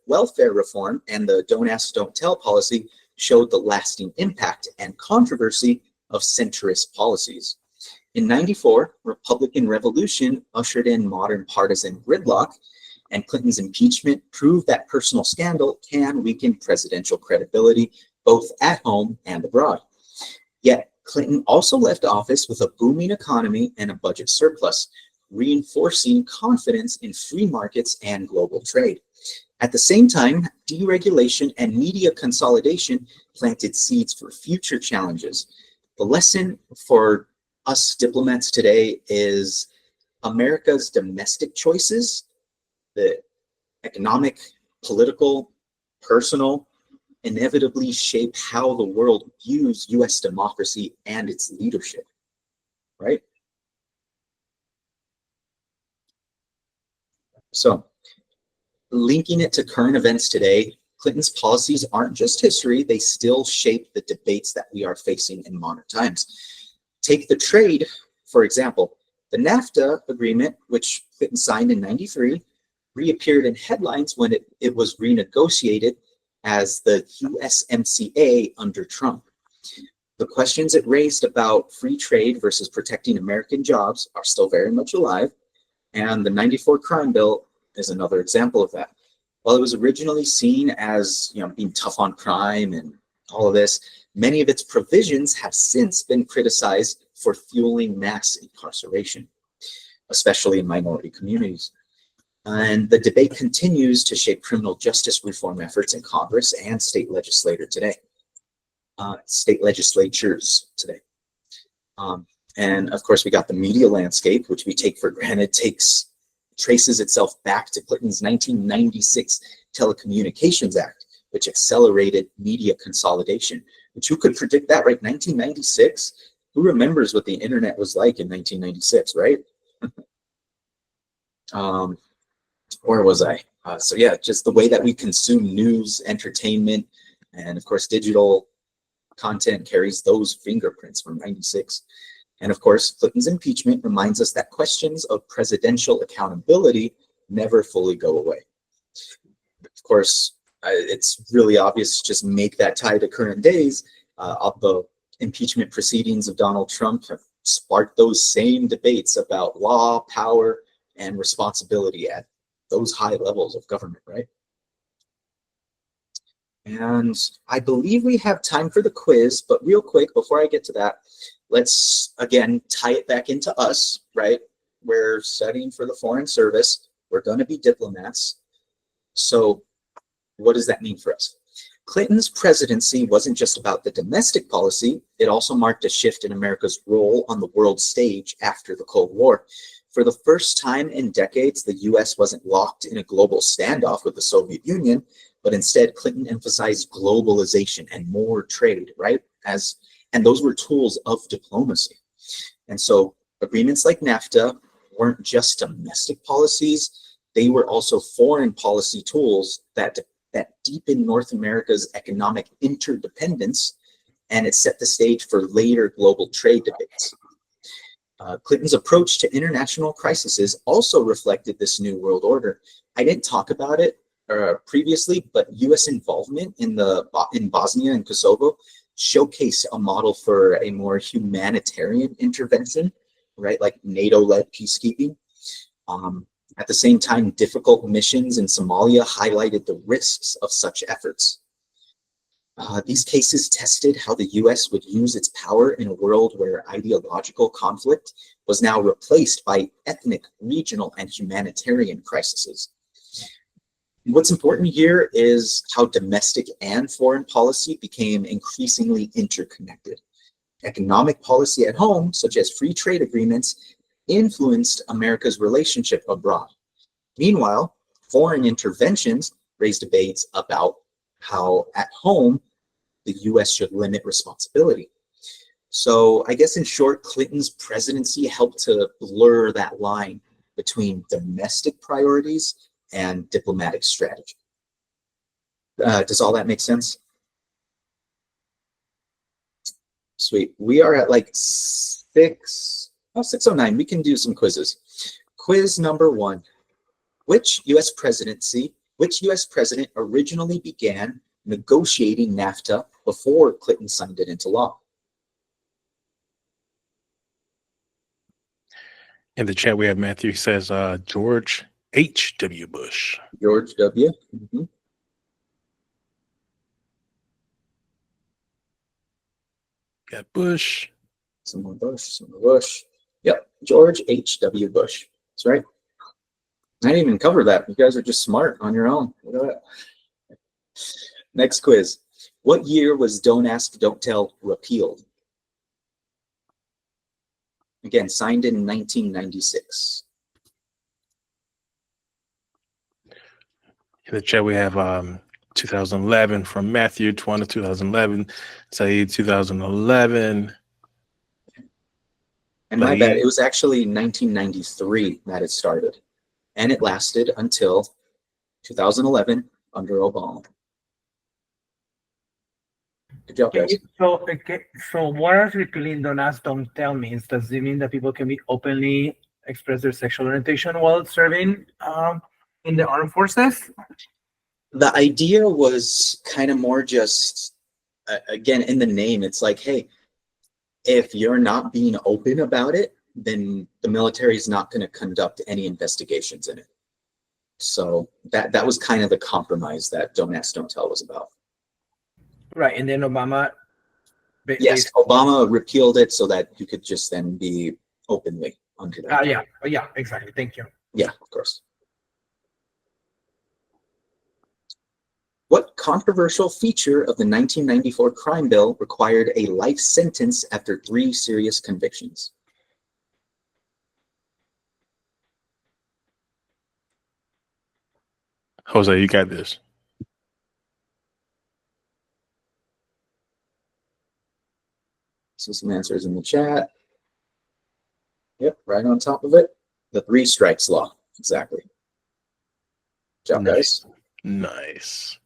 Speaker 1: welfare reform and the Don't Ask, Don't Tell policy showed the lasting impact and controversy of centrist policies. In '94, Republican Revolution ushered in modern partisan gridlock, and Clinton's impeachment proved that personal scandal can weaken presidential credibility both at home and abroad. Yet, Clinton also left office with a booming economy and a budget surplus, reinforcing confidence in free markets and global trade. At the same time, deregulation and media consolidation planted seeds for future challenges. The lesson for us diplomats today is America's domestic choices, the economic, political, personal, inevitably shape how the world views U.S. democracy and its leadership, right? So, linking it to current events today, Clinton's policies aren't just history, they still shape the debates that we are facing in modern times. Take the trade, for example. The NAFTA agreement, which Clinton signed in '93, reappeared in headlines when it was renegotiated as the USMCA under Trump. The questions it raised about free trade versus protecting American jobs are still very much alive, and the '94 crime bill is another example of that. While it was originally seen as being tough on crime and all of this, many of its provisions have since been criticized for fueling mass incarceration, especially in minority communities. And the debate continues to shape criminal justice reform efforts in Congress and state legislatures today. And of course, we got the media landscape, which we take for granted, traces itself back to Clinton's 1996 Telecommunications Act, which accelerated media consolidation. Which who could predict that, right? 1996? Who remembers what the internet was like in 1996, right? Where was I? So yeah, just the way that we consume news, entertainment, and of course, digital content carries those fingerprints from '96. And of course, Clinton's impeachment reminds us that questions of presidential accountability never fully go away. Of course, it's really obvious to just make that tie to current days. The impeachment proceedings of Donald Trump have sparked those same debates about law, power, and responsibility at those high levels of government, right? And I believe we have time for the quiz, but real quick, before I get to that, let's again tie it back into us, right? We're studying for the Foreign Service. We're going to be diplomats. So what does that mean for us? Clinton's presidency wasn't just about the domestic policy. It also marked a shift in America's role on the world stage after the Cold War. For the first time in decades, the US wasn't locked in a global standoff with the Soviet Union, but instead Clinton emphasized globalization and more trade, right? And those were tools of diplomacy. And so agreements like NAFTA weren't just domestic policies, they were also foreign policy tools that deepened North America's economic interdependence, and it set the stage for later global trade debates. Clinton's approach to international crises also reflected this new world order. I didn't talk about it previously, but US involvement in Bosnia and Kosovo showcased a model for a more humanitarian intervention, right? Like NATO-led peacekeeping. At the same time, difficult missions in Somalia highlighted the risks of such efforts. These cases tested how the US would use its power in a world where ideological conflict was now replaced by ethnic, regional, and humanitarian crises. What's important here is how domestic and foreign policy became increasingly interconnected. Economic policy at home, such as free trade agreements, influenced America's relationship abroad. Meanwhile, foreign interventions raised debates about how at home the US should limit responsibility. So I guess in short, Clinton's presidency helped to blur that line between domestic priorities and diplomatic strategy. Does all that make sense? Sweet. We are at like 6:09. We can do some quizzes. Quiz number 1. Which US president originally began negotiating NAFTA before Clinton signed it into law?
Speaker 2: In the chat, we have Matthew says George H.W. Bush.
Speaker 1: George W. Mm-hmm.
Speaker 2: Got Bush.
Speaker 1: Some more Bush. Yep, George H.W. Bush. That's right. I didn't even cover that. You guys are just smart on your own. Look at that. Next quiz. What year was Don't Ask, Don't Tell repealed? Again, signed in 1996.
Speaker 2: In the chat, we have 2011 from Matthew, 2011. Say 2011.
Speaker 1: And my bad, it was actually 1993 that it started. And it lasted until 2011 under Obama. Good job, guys.
Speaker 3: So what does repealing Don't Ask, Don't Tell means? Does it mean that people can be openly express their sexual orientation while serving in the armed forces?
Speaker 1: The idea was kind of more just, again, in the name, it's like, hey, if you're not being open about it, then the military is not going to conduct any investigations in it. So that was kind of the compromise that Don't Ask, Don't Tell was about.
Speaker 3: Right, and then Obama.
Speaker 1: Yes, Obama repealed it so that you could just then be openly under that.
Speaker 3: Yeah, exactly. Thank you.
Speaker 1: Yeah, of course. What controversial feature of the 1994 crime bill required a life sentence after 3 serious convictions?
Speaker 2: Jose, you got this.
Speaker 1: So some answers in the chat. Yep, right on top of it. The 3 strikes law. Exactly. Good job, guys.
Speaker 2: Nice.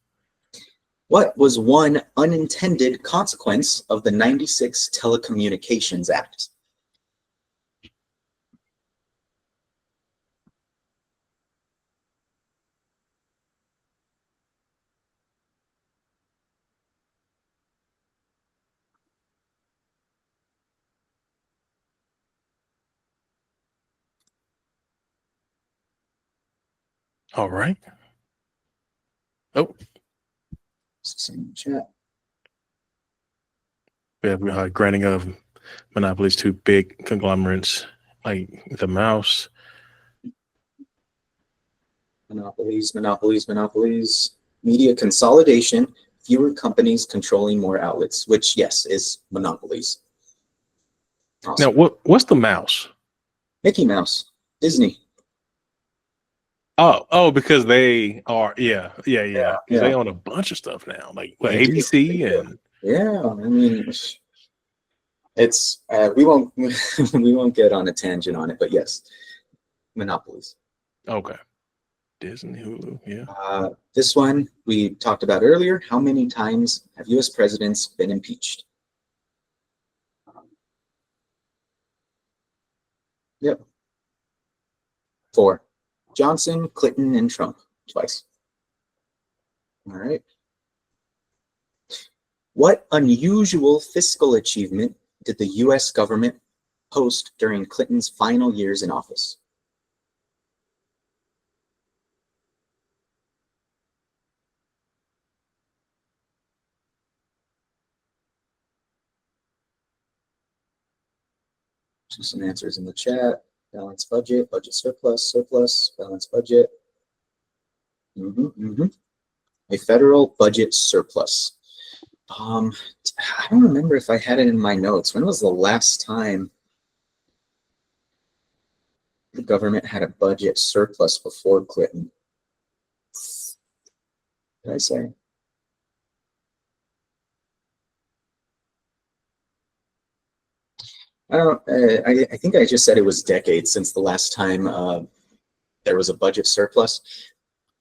Speaker 1: What was one unintended consequence of the 96 Telecommunications Act?
Speaker 2: All right. Oh,
Speaker 1: Same chat.
Speaker 2: we have granting of monopolies to big conglomerates like the mouse.
Speaker 1: Monopolies. Media consolidation, fewer companies controlling more outlets, which, yes, is monopolies. Awesome.
Speaker 2: Now, what's the mouse?
Speaker 1: Mickey Mouse. Disney.
Speaker 2: Oh, because they are, yeah. Because
Speaker 1: yeah.
Speaker 2: they own a bunch of stuff now, like what,
Speaker 1: They do, they
Speaker 2: ABC
Speaker 1: do.
Speaker 2: and
Speaker 1: Yeah, I mean, it's we won't we won't get on a tangent on it, but yes, monopolies.
Speaker 2: okay, Disney, Hulu, yeah.
Speaker 1: This one we talked about earlier. How many times have U.S. presidents been impeached? Yep. 4. Johnson, Clinton, and Trump. Twice. All right. What unusual fiscal achievement did the U.S. government post during Clinton's final years in office? Just some answers in the chat. Balanced budget, budget surplus, surplus, balanced budget. A federal budget surplus. I don't remember if I had it in my notes. When was the last time the government had a budget surplus before Clinton? Did I say? I don't. I think I just said it was decades since the last time there was a budget surplus.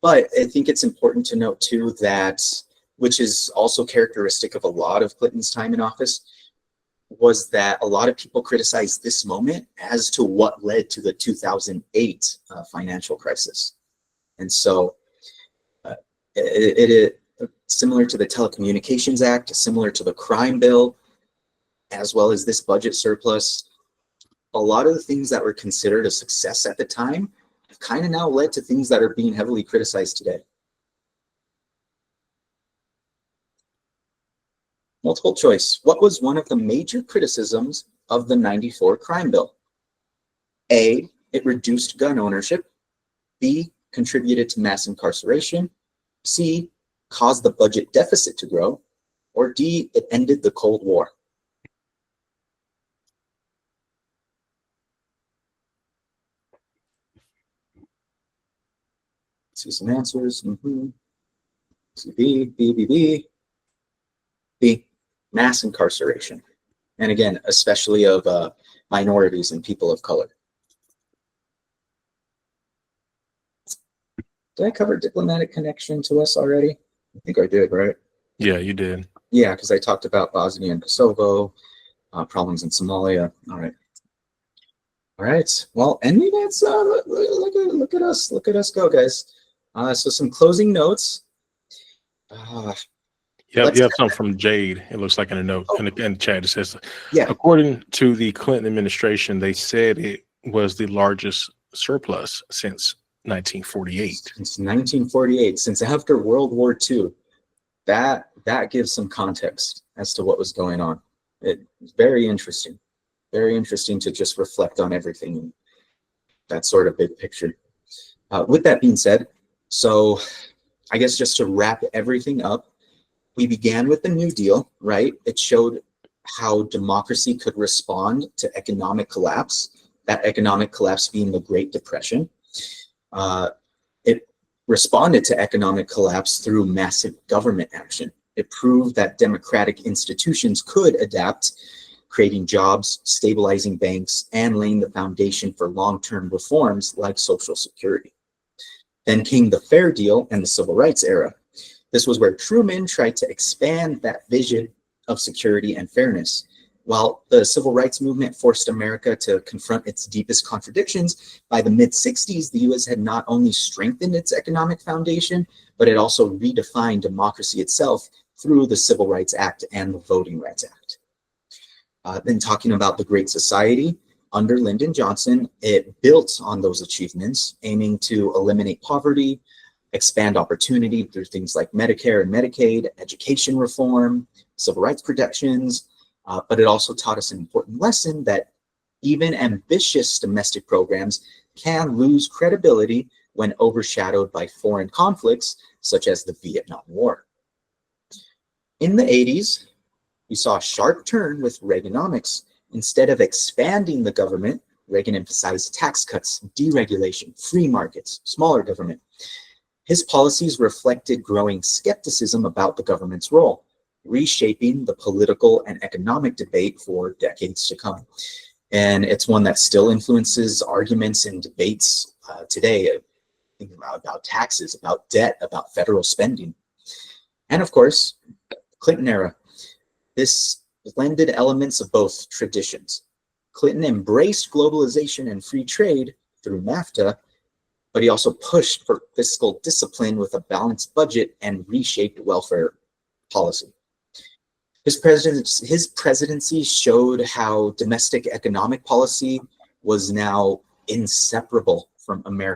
Speaker 1: But I think it's important to note too that, which is also characteristic of a lot of Clinton's time in office, was that a lot of people criticized this moment as to what led to the 2008 financial crisis. And so it similar to the Telecommunications Act, similar to the crime bill, as well as this budget surplus, a lot of the things that were considered a success at the time have kind of now led to things that are being heavily criticized today. Multiple choice. What was one of the major criticisms of the '94 crime bill? A, it reduced gun ownership. B, contributed to mass incarceration. C, caused the budget deficit to grow. Or D, it ended the Cold War. See some answers. See B. B, mass incarceration. And again, especially of minorities and people of color. Did I cover diplomatic connection to us already? I think I did, right?
Speaker 2: Yeah, you did.
Speaker 1: Yeah, because I talked about Bosnia and Kosovo, problems in Somalia. All right. Well, and that's look at us go, guys. So some closing notes.
Speaker 2: You have something from Jade, it looks like in a note in the chat. It says,
Speaker 1: yeah,
Speaker 2: according to the Clinton administration, they said it was the largest surplus since 1948.
Speaker 1: Since 1948, since after World War II. That gives some context as to what was going on. It's very interesting to just reflect on everything in that sort of big picture. With that being said, so I guess just to wrap everything up, we began with the New Deal, right? It showed how democracy could respond to economic collapse, that economic collapse being the Great Depression. It responded to economic collapse through massive government action. It proved that democratic institutions could adapt, creating jobs, stabilizing banks, and laying the foundation for long-term reforms like Social Security. Then came the Fair Deal and the Civil Rights era. This was where Truman tried to expand that vision of security and fairness. While the civil rights movement forced America to confront its deepest contradictions, by the mid-60s, the U.S. had not only strengthened its economic foundation, but it also redefined democracy itself through the Civil Rights Act and the Voting Rights Act. Then talking about the Great Society, under Lyndon Johnson, it built on those achievements, aiming to eliminate poverty, expand opportunity through things like Medicare and Medicaid, education reform, civil rights protections, but it also taught us an important lesson that even ambitious domestic programs can lose credibility when overshadowed by foreign conflicts, such as the Vietnam War. In the 80s, we saw a sharp turn with Reaganomics. Instead of expanding the government, Reagan emphasized tax cuts, deregulation, free markets, smaller government. His policies reflected growing skepticism about the government's role, reshaping the political and economic debate for decades to come. And it's one that still influences arguments and debates today, about taxes, about debt, about federal spending. And of course, Clinton era. This blended elements of both traditions. Clinton embraced globalization and free trade through NAFTA, but he also pushed for fiscal discipline with a balanced budget and reshaped welfare policy. His presidency showed how domestic economic policy was now inseparable from America's